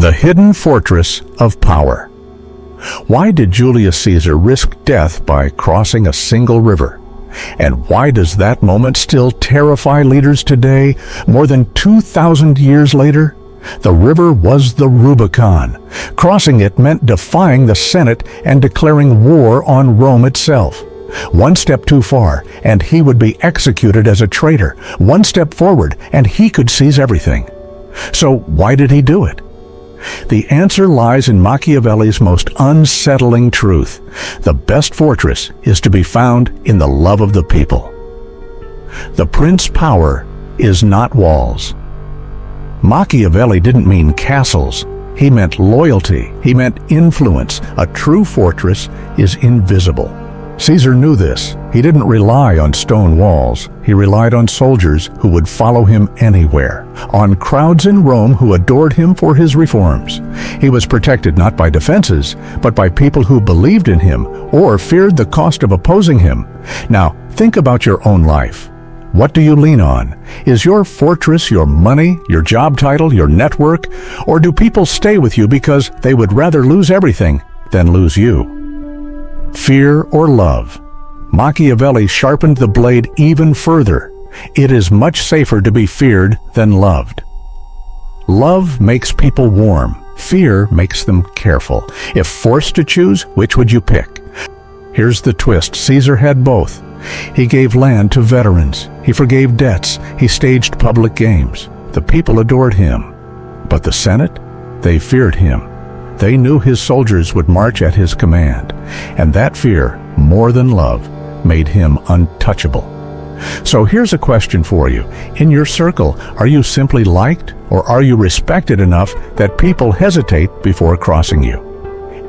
The hidden fortress of power. Why did Julius Caesar risk death by crossing a single river? And why does that moment still terrify leaders today, more than 2,000 years later? The river was the Rubicon. Crossing it meant defying the Senate and declaring war on Rome itself. One step too far, and he would be executed as a traitor. One step forward, and he could seize everything. So why did he do it? The answer lies in Machiavelli's most unsettling truth. The best fortress is to be found in the love of the people. The prince's power is not walls. Machiavelli didn't mean castles. He meant loyalty. He meant influence. A true fortress is invisible. Caesar knew this. He didn't rely on stone walls. He relied on soldiers who would follow him anywhere, on crowds in Rome who adored him for his reforms. He was protected not by defenses, but by people who believed in him or feared the cost of opposing him. Now, think about your own life. What do you lean on? Is your fortress your money, your job title, your network? Or do people stay with you because they would rather lose everything than lose you? Fear or love? Machiavelli sharpened the blade even further. It is much safer to be feared than loved. Love makes people warm. Fear makes them careful. If forced to choose, which would you pick? Here's the twist. Caesar had both. He gave land to veterans. He forgave debts. He staged public games. The people adored him. But the Senate? They feared him. They knew his soldiers would march at his command, and that fear, more than love, made him untouchable. So here's a question for you. In your circle, are you simply liked, or are you respected enough that people hesitate before crossing you?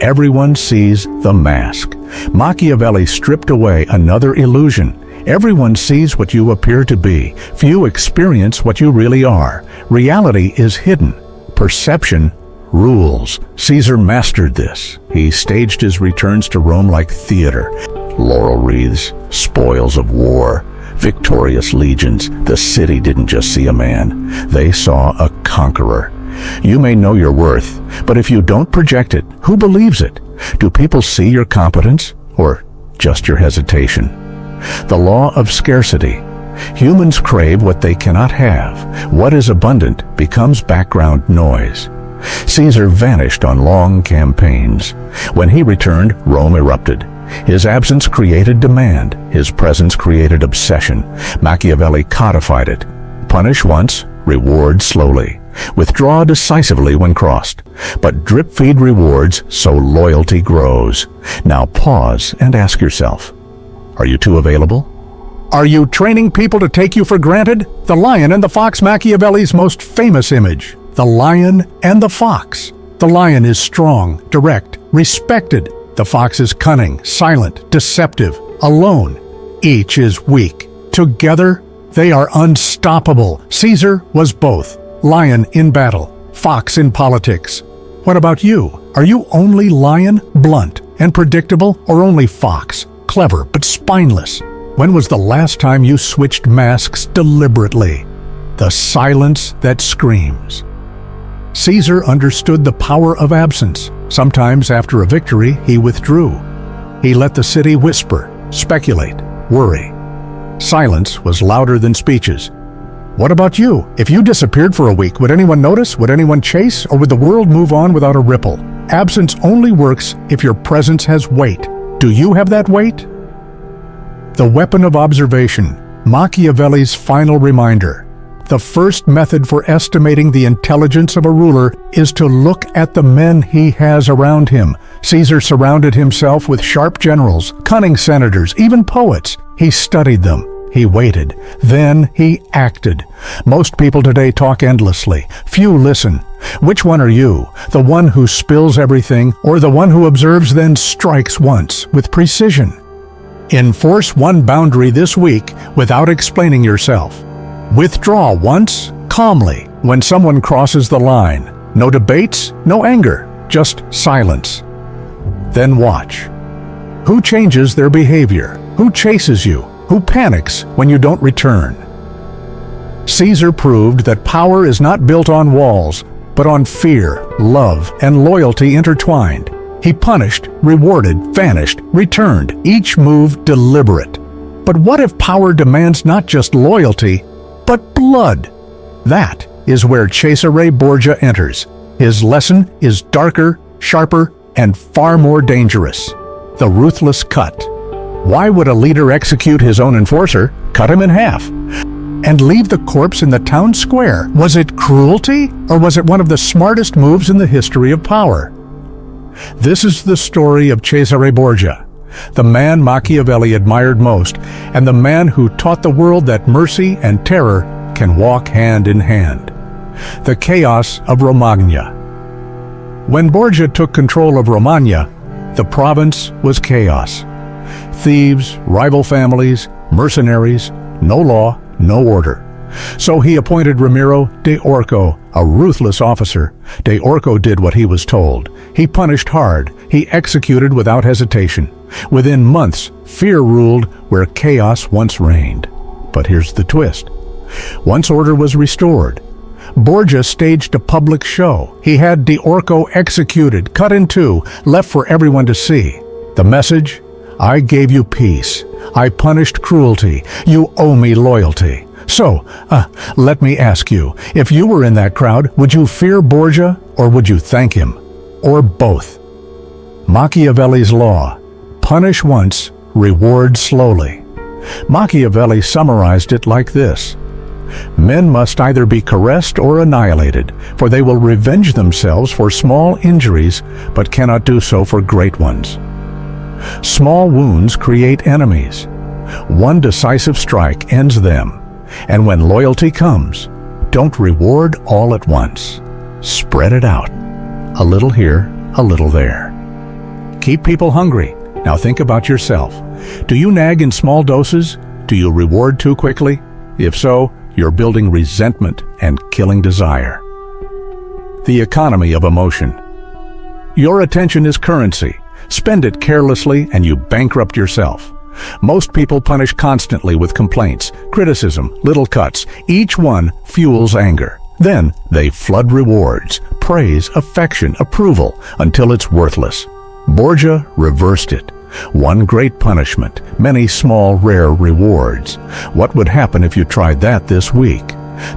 Everyone sees the mask. Machiavelli stripped away another illusion. Everyone sees what you appear to be. Few experience what you really are. Reality is hidden. Perception rules. Caesar mastered this. He staged his returns to Rome like theater. Laurel wreaths, spoils of war, victorious legions. The city didn't just see a man. They saw a conqueror. You may know your worth, but if you don't project it, who believes it? Do people see your competence or just your hesitation? The law of scarcity. Humans crave what they cannot have. What is abundant becomes background noise. Caesar vanished on long campaigns. When he returned, Rome erupted. His absence created demand. His presence created obsession. Machiavelli codified it. Punish once, reward slowly. Withdraw decisively when crossed. But drip-feed rewards so loyalty grows. Now pause and ask yourself, are you too available? Are you training people to take you for granted? The lion and the fox, Machiavelli's most famous image. The lion and the fox. The lion is strong, direct, respected. The fox is cunning, silent, deceptive, alone. Each is weak. Together, they are unstoppable. Caesar was both. Lion in battle, fox in politics. What about you? Are you only lion, blunt and predictable, or only fox, clever but spineless? When was the last time you switched masks deliberately? The silence that screams. Caesar understood the power of absence. Sometimes after a victory, he withdrew. He let the city whisper, speculate, worry. Silence was louder than speeches. What about you? If you disappeared for a week, would anyone notice? Would anyone chase? Or would the world move on without a ripple? Absence only works if your presence has weight. Do you have that weight? The weapon of observation, Machiavelli's final reminder. The first method for estimating the intelligence of a ruler is to look at the men he has around him. Caesar surrounded himself with sharp generals, cunning senators, even poets. He studied them. He waited. Then he acted. Most people today talk endlessly. Few listen. Which one are you? The one who spills everything, or the one who observes then strikes once with precision? Enforce one boundary this week without explaining yourself. Withdraw once, calmly, when someone crosses the line. No debates, no anger, just silence. Then watch. Who changes their behavior? Who chases you? Who panics when you don't return? Caesar proved that power is not built on walls, but on fear, love, and loyalty intertwined. He punished, rewarded, vanished, returned, each move deliberate. But what if power demands not just loyalty, but blood? That is where Cesare Borgia enters. His lesson is darker, sharper, and far more dangerous. The ruthless cut. Why would a leader execute his own enforcer, cut him in half, and leave the corpse in the town square? Was it cruelty, or was it one of the smartest moves in the history of power? This is the story of Cesare Borgia, the man Machiavelli admired most, and the man who taught the world that mercy and terror can walk hand in hand. The chaos of Romagna. When Borgia took control of Romagna, the province was chaos. Thieves, rival families, mercenaries, no law, no order. So he appointed Ramiro de Orco, a ruthless officer. De Orco did what he was told. He punished hard. He executed without hesitation. Within months, fear ruled where chaos once reigned. But here's the twist. Once order was restored, Borgia staged a public show. He had de Orco executed, cut in two, left for everyone to see. The message? I gave you peace. I punished cruelty. You owe me loyalty. So, let me ask you, if you were in that crowd, would you fear Borgia or would you thank him? Or both? Machiavelli's law. Punish once, reward slowly. Machiavelli summarized it like this. Men must either be caressed or annihilated, for they will revenge themselves for small injuries, but cannot do so for great ones. Small wounds create enemies. One decisive strike ends them. And when loyalty comes, don't reward all at once. Spread it out. A little here, a little there. Keep people hungry. Now think about yourself. Do you nag in small doses? Do you reward too quickly? If so, you're building resentment and killing desire. The economy of emotion. Your attention is currency. Spend it carelessly and you bankrupt yourself. Most people punish constantly with complaints, criticism, little cuts. Each one fuels anger. Then they flood rewards, praise, affection, approval, until it's worthless. Borgia reversed it. One great punishment, many small, rare rewards. What would happen if you tried that this week?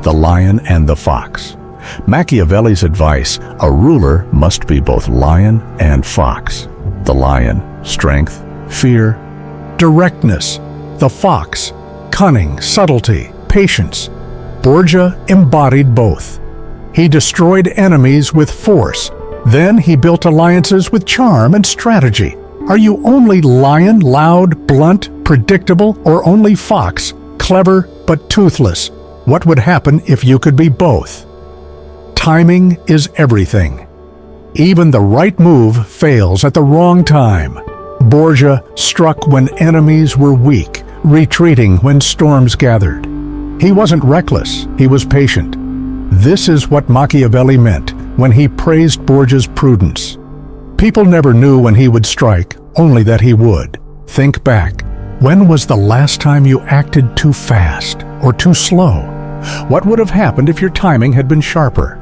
The lion and the fox. Machiavelli's advice, a ruler must be both lion and fox. The lion, strength, fear, directness. The fox, cunning, subtlety, patience. Borgia embodied both. He destroyed enemies with force. Then he built alliances with charm and strategy. Are you only lion, loud, blunt, predictable, or only fox, clever but toothless? What would happen if you could be both? Timing is everything. Even the right move fails at the wrong time. Borgia struck when enemies were weak, retreating when storms gathered. He wasn't reckless, he was patient. This is what Machiavelli meant when he praised Borgia's prudence. People never knew when he would strike, only that he would. Think back. When was the last time you acted too fast or too slow? What would have happened if your timing had been sharper?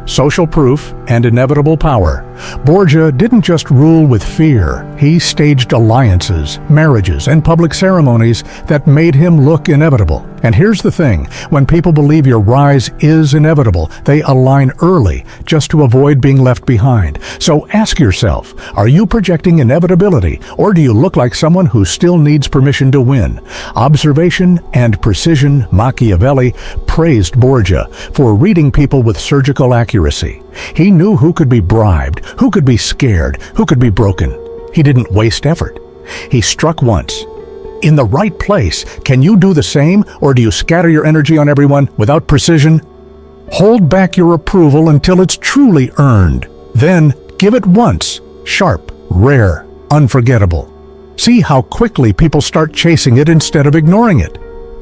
Social proof and inevitable power. Borgia didn't just rule with fear. He staged alliances, marriages, and public ceremonies that made him look inevitable. And here's the thing, when people believe your rise is inevitable, they align early just to avoid being left behind. So ask yourself, are you projecting inevitability, or do you look like someone who still needs permission to win? Observation and precision. Machiavelli praised Borgia for reading people with surgical accuracy. He knew who could be bribed, who could be scared, who could be broken. He didn't waste effort. He struck once. In the right place, can you do the same, or do you scatter your energy on everyone without precision? Hold back your approval until it's truly earned. Then give it once, sharp, rare, unforgettable. See how quickly people start chasing it instead of ignoring it.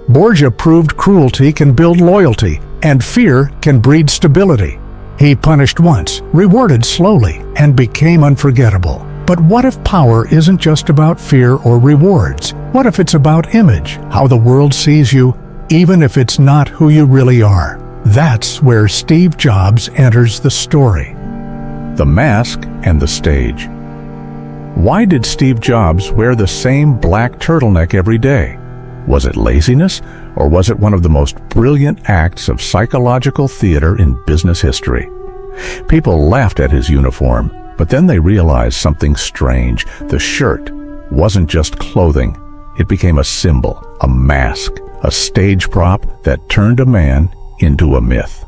Borgia proved cruelty can build loyalty, and fear can breed stability. He punished once, rewarded slowly, and became unforgettable. But what if power isn't just about fear or rewards? What if it's about image, how the world sees you, even if it's not who you really are? That's where Steve Jobs enters the story. The mask and the stage. Why did Steve Jobs wear the same black turtleneck every day? Was it laziness, or was it one of the most brilliant acts of psychological theater in business history? People laughed at his uniform, but then they realized something strange. The shirt wasn't just clothing. It became a symbol, a mask, a stage prop that turned a man into a myth.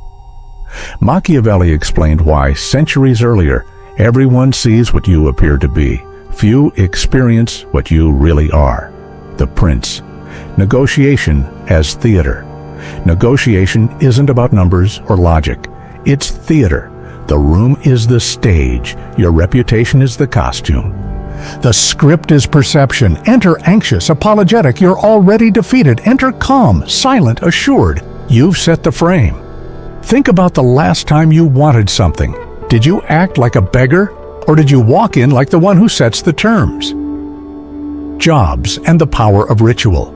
Machiavelli explained why, centuries earlier, everyone sees what you appear to be. Few experience what you really are. The Prince. Negotiation as theater. Negotiation isn't about numbers or logic. It's theater. The room is the stage. Your reputation is the costume. The script is perception. Enter anxious, apologetic. You're already defeated. Enter calm, silent, assured. You've set the frame. Think about the last time you wanted something. Did you act like a beggar, or did you walk in like the one who sets the terms? Jobs and the power of ritual.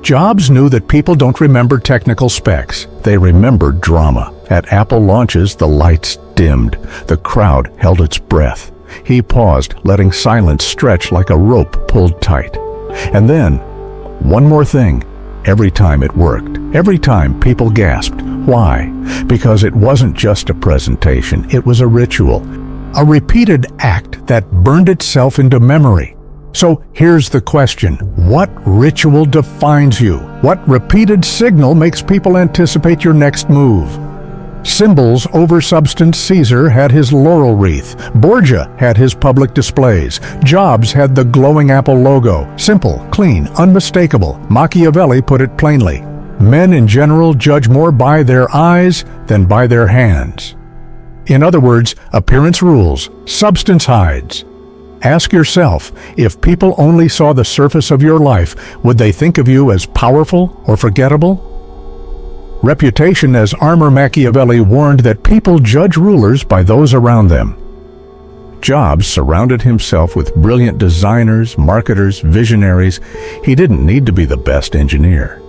Jobs knew that people don't remember technical specs. They remembered drama. At Apple launches, the lights dimmed. The crowd held its breath. He paused, letting silence stretch like a rope pulled tight. And then, one more thing. Every time it worked. Every time people gasped. Why? Because it wasn't just a presentation. It was a ritual. A repeated act that burned itself into memory. So here's the question. What ritual defines you? What repeated signal makes people anticipate your next move? Symbols over substance. Caesar had his laurel wreath. Borgia had his public displays. Jobs had the glowing Apple logo. Simple, clean, unmistakable. Machiavelli put it plainly. Men in general judge more by their eyes than by their hands. In other words, appearance rules, substance hides. Ask yourself, if people only saw the surface of your life, would they think of you as powerful or forgettable? Reputation as armor. Machiavelli warned that people judge rulers by those around them. Jobs surrounded himself with brilliant designers, marketers, visionaries. He didn't need to be the best engineer.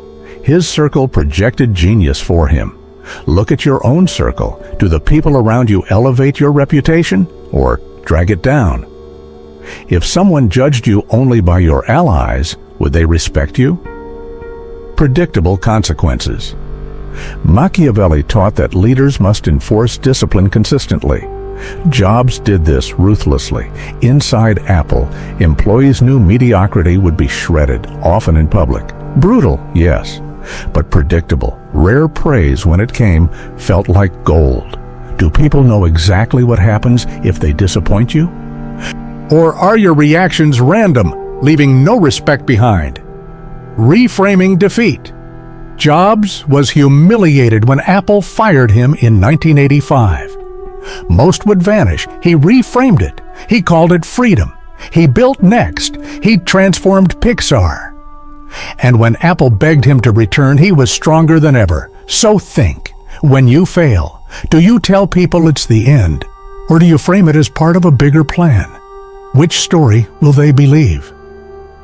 His circle projected genius for him. Look at your own circle. Do the people around you elevate your reputation or drag it down? If someone judged you only by your allies, would they respect you? Predictable consequences. Machiavelli taught that leaders must enforce discipline consistently. Jobs did this ruthlessly. Inside Apple, employees knew mediocrity would be shredded, often in public. Brutal, yes, but predictable. Rare praise, when it came, felt like gold. Do people know exactly what happens if they disappoint you? Or are your reactions random, leaving no respect behind? Reframing defeat. Jobs was humiliated when Apple fired him in 1985. Most would vanish. He reframed it. He called it freedom. He built Next. He transformed Pixar. And when Apple begged him to return, he was stronger than ever. So think, when you fail, do you tell people it's the end, or do you frame it as part of a bigger plan? Which story will they believe?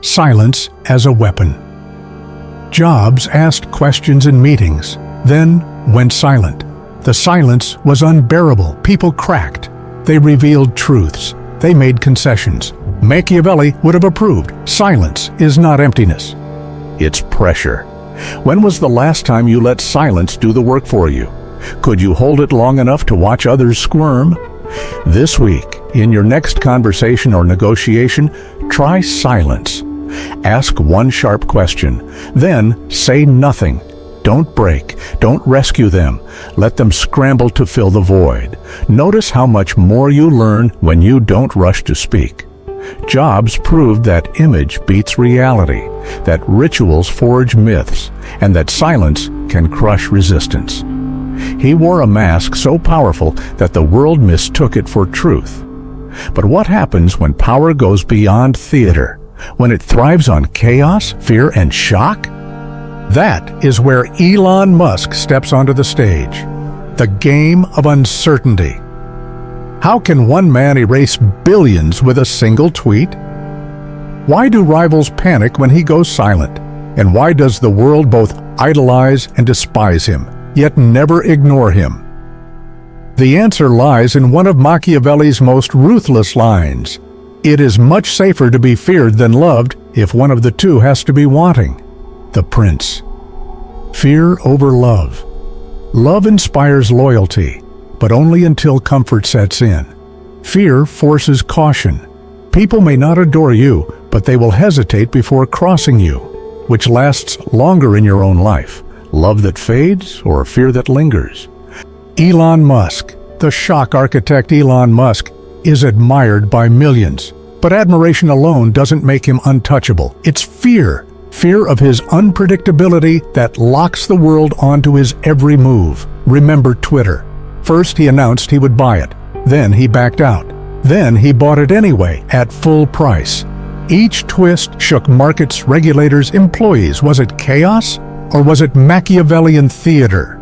Silence as a weapon. Jobs asked questions in meetings, then went silent. The silence was unbearable. People cracked. They revealed truths. They made concessions. Machiavelli would have approved. Silence is not emptiness. It's pressure. When was the last time you let silence do the work for you? Could you hold it long enough to watch others squirm? This week, in your next conversation or negotiation, try silence. Ask one sharp question, then say nothing. Don't break. Don't rescue them. Let them scramble to fill the void. Notice how much more you learn when you don't rush to speak. Jobs proved that image beats reality, that rituals forge myths, and that silence can crush resistance. He wore a mask so powerful that the world mistook it for truth. But what happens when power goes beyond theater? When it thrives on chaos, fear, and shock? That is where Elon Musk steps onto the stage. The game of uncertainty. How can one man erase billions with a single tweet? Why do rivals panic when he goes silent? And why does the world both idolize and despise him? yet never ignore him? The answer lies in one of Machiavelli's most ruthless lines. It is much safer to be feared than loved if one of the two has to be wanting. The Prince. Fear over love. Love inspires loyalty, but only until comfort sets in. Fear forces caution. People may not adore you, but they will hesitate before crossing you, which lasts longer in your own life. Love that fades or fear that lingers? Elon Musk, the shock architect Elon Musk, is admired by millions. But admiration alone doesn't make him untouchable. It's fear. Fear of his unpredictability that locks the world onto his every move. Remember Twitter. First he announced he would buy it. Then he backed out. Then he bought it anyway, at full price. Each twist shook markets, regulators, employees. Was it chaos? Or was it Machiavellian theater?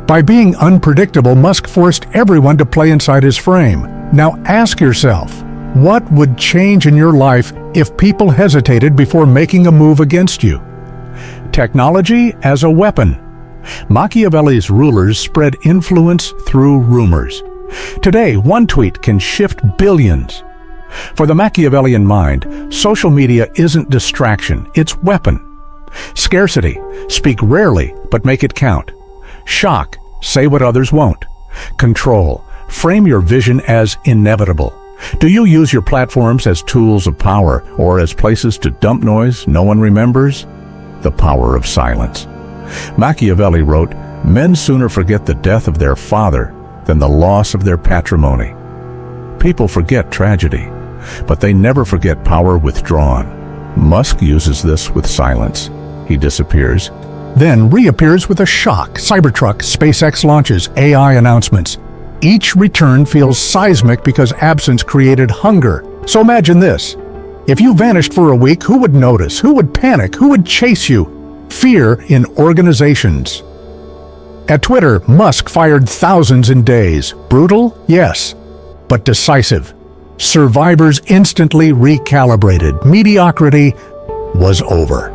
By being unpredictable, Musk forced everyone to play inside his frame. Now ask yourself, what would change in your life if people hesitated before making a move against you? Technology as a weapon. Machiavelli's rulers spread influence through rumors. Today, one tweet can shift billions. For the Machiavellian mind, social media isn't distraction, it's weapon. Scarcity. Speak rarely, but make it count. Shock. Say what others won't. Control. Frame your vision as inevitable. Do you use your platforms as tools of power or as places to dump noise no one remembers? The power of silence. Machiavelli wrote, "Men sooner forget the death of their father than the loss of their patrimony." People forget tragedy, but they never forget power withdrawn. Musk uses this with silence. He disappears, then reappears with a shock. Cybertruck, SpaceX launches, AI announcements. Each return feels seismic because absence created hunger. So imagine this. If you vanished for a week, who would notice? Who would panic? Who would chase you? Fear in organizations. At Twitter, Musk fired thousands in days. Brutal? Yes, but decisive. Survivors instantly recalibrated. Mediocrity was over.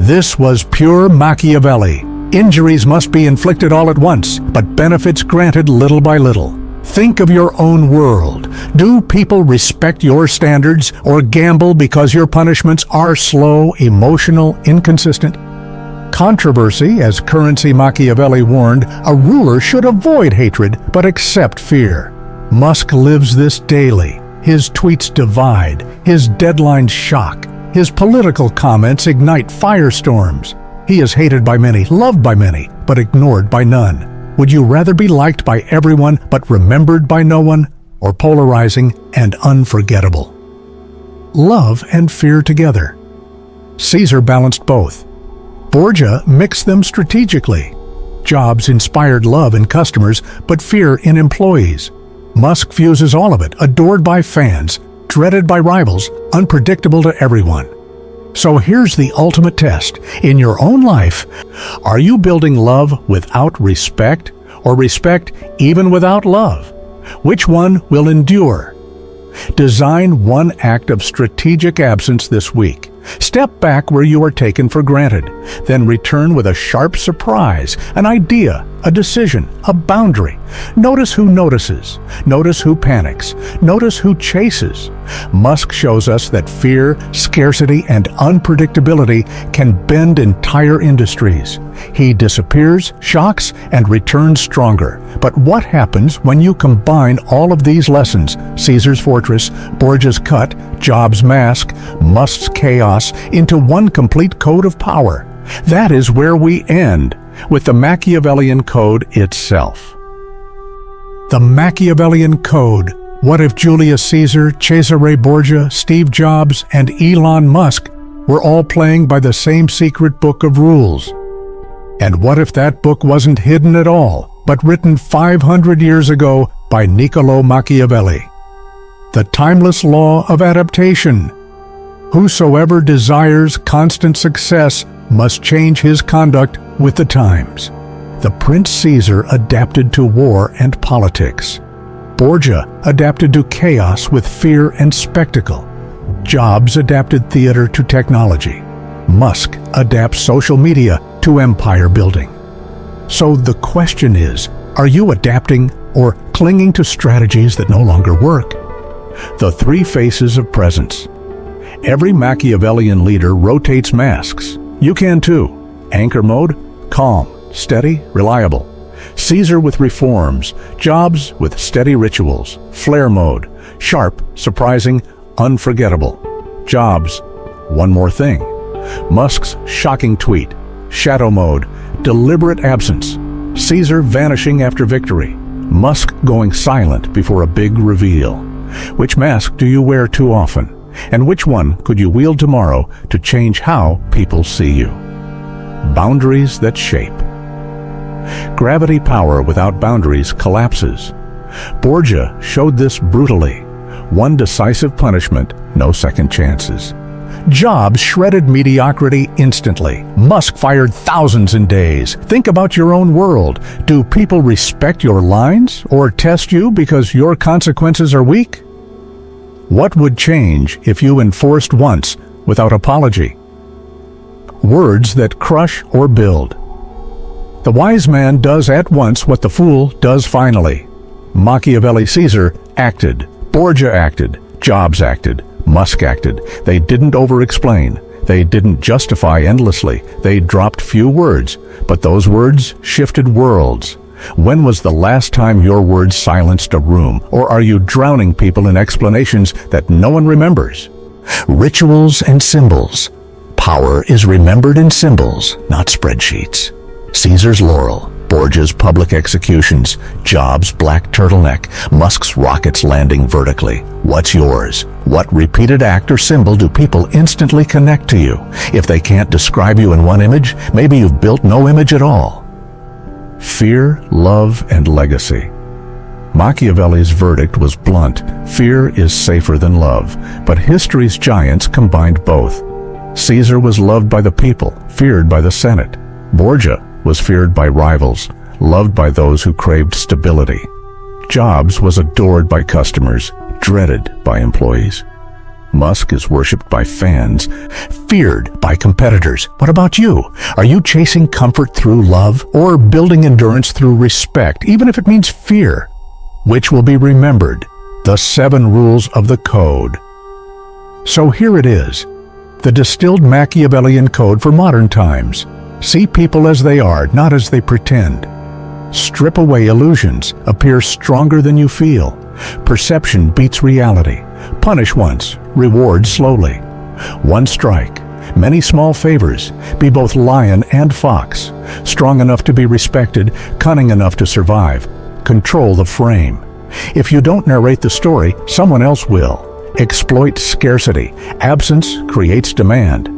This was pure Machiavelli. Injuries must be inflicted all at once, but benefits granted little by little. Think of your own world. Do people respect your standards or gamble because your punishments are slow, emotional, inconsistent? Controversy, as currency Machiavelli warned, a ruler should avoid hatred but accept fear. Musk lives this daily. His tweets divide, his deadlines shock, his political comments ignite firestorms. He is hated by many, loved by many, but ignored by none. Would you rather be liked by everyone but remembered by no one, or polarizing and unforgettable? Love and fear together. Caesar balanced both. Borgia mixed them strategically. Jobs inspired love in customers, but fear in employees. Musk fuses all of it, adored by fans, dreaded by rivals, unpredictable to everyone. So here's the ultimate test. In your own life, are you building love without respect, or respect even without love? Which one will endure? Design one act of strategic absence this week. Step back where you are taken for granted, then return with a sharp surprise, an idea, a decision, a boundary. Notice who notices. Notice who panics. Notice who chases. Musk shows us that fear, scarcity, and unpredictability can bend entire industries. He disappears, shocks, and returns stronger. But what happens when you combine all of these lessons, Caesar's fortress, Borgia's cut, Jobs' mask, Musk's chaos, into one complete code of power? That is where we end, with the Machiavellian Code itself. The Machiavellian Code. What if Julius Caesar, Cesare Borgia, Steve Jobs, and Elon Musk were all playing by the same secret book of rules? And what if that book wasn't hidden at all, but written 500 years ago by Niccolo Machiavelli? The timeless law of adaptation. Whosoever desires constant success must change his conduct with the times. The Prince Caesar adapted to war and politics. Borgia adapted to chaos with fear and spectacle. Jobs adapted theater to technology. Musk adapts social media to empire building. So the question is, are you adapting or clinging to strategies that no longer work? The three faces of presence. Every Machiavellian leader rotates masks. You can too. Anchor mode, calm, steady, reliable. Caesar with reforms, Jobs with steady rituals. Flare mode, sharp, surprising, unforgettable. Jobs, one more thing. Musk's shocking tweet. Shadow mode, deliberate absence. Caesar vanishing after victory. Musk going silent before a big reveal. Which mask do you wear too often? And which one could you wield tomorrow to change how people see you? Boundaries that shape. Gravity power without boundaries collapses. Borgia showed this brutally. One decisive punishment, no second chances. Jobs shredded mediocrity instantly. Musk fired thousands in days. Think about your own world. Do people respect your lines or test you because your consequences are weak? What would change if you enforced once without apology? Words that crush or build. The wise man does at once what the fool does finally. Machiavelli Caesar acted. Borgia acted. Jobs acted. Musk acted. They didn't over-explain. They didn't justify endlessly. They dropped few words, but those words shifted worlds. When was the last time your words silenced a room? Or are you drowning people in explanations that no one remembers? Rituals and symbols. Power is remembered in symbols, not spreadsheets. Caesar's laurel, Borgia's public executions, Jobs' black turtleneck, Musk's rockets landing vertically. What's yours? What repeated act or symbol do people instantly connect to you? If they can't describe you in one image, maybe you've built no image at all. Fear, love, and legacy. Machiavelli's verdict was blunt. Fear is safer than love, but history's giants combined both. Caesar was loved by the people, feared by the Senate. Borgia was feared by rivals, loved by those who craved stability. Jobs was adored by customers, dreaded by employees. Musk is worshipped by fans, feared by competitors. What about you? Are you chasing comfort through love or building endurance through respect, even if it means fear? Which will be remembered? The 7 rules of the code. So here it is, the distilled Machiavellian code for modern times. See people as they are, not as they pretend. Strip away illusions. Appear stronger than you feel. Perception beats reality. Punish once, reward slowly. One strike, many small favors. Be both lion and fox. Strong enough to be respected, cunning enough to survive. Control the frame. If you don't narrate the story, someone else will. Exploit scarcity. Absence creates demand.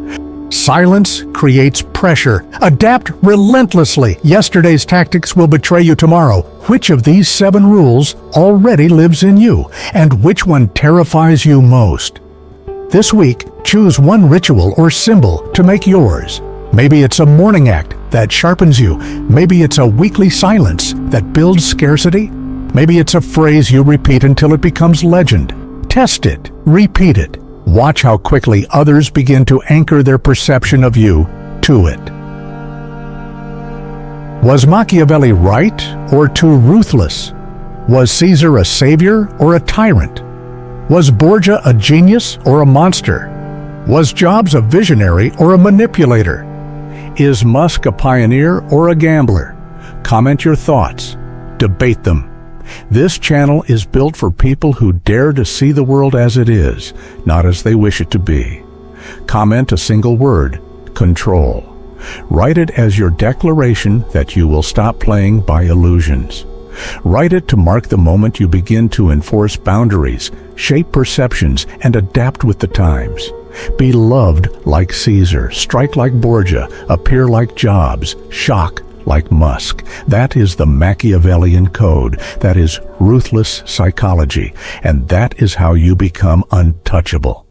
Silence creates pressure. Adapt relentlessly. Yesterday's tactics will betray you tomorrow. Which of these 7 rules already lives in you? And which one terrifies you most? This week, choose one ritual or symbol to make yours. Maybe it's a morning act that sharpens you. Maybe it's a weekly silence that builds scarcity. Maybe it's a phrase you repeat until it becomes legend. Test it. Repeat it. Watch how quickly others begin to anchor their perception of you to it. Was Machiavelli right or too ruthless? Was Caesar a savior or a tyrant? Was Borgia a genius or a monster? Was Jobs a visionary or a manipulator? Is Musk a pioneer or a gambler? Comment your thoughts. Debate them. This channel is built for people who dare to see the world as it is, not as they wish it to be. Comment a single word: control. Write it as your declaration that you will stop playing by illusions. Write it to mark the moment you begin to enforce boundaries, shape perceptions, and adapt with the times. Be loved like Caesar, strike like Borgia, appear like Jobs, shock like Musk. That is the Machiavellian code. That is ruthless psychology. And that is how you become untouchable.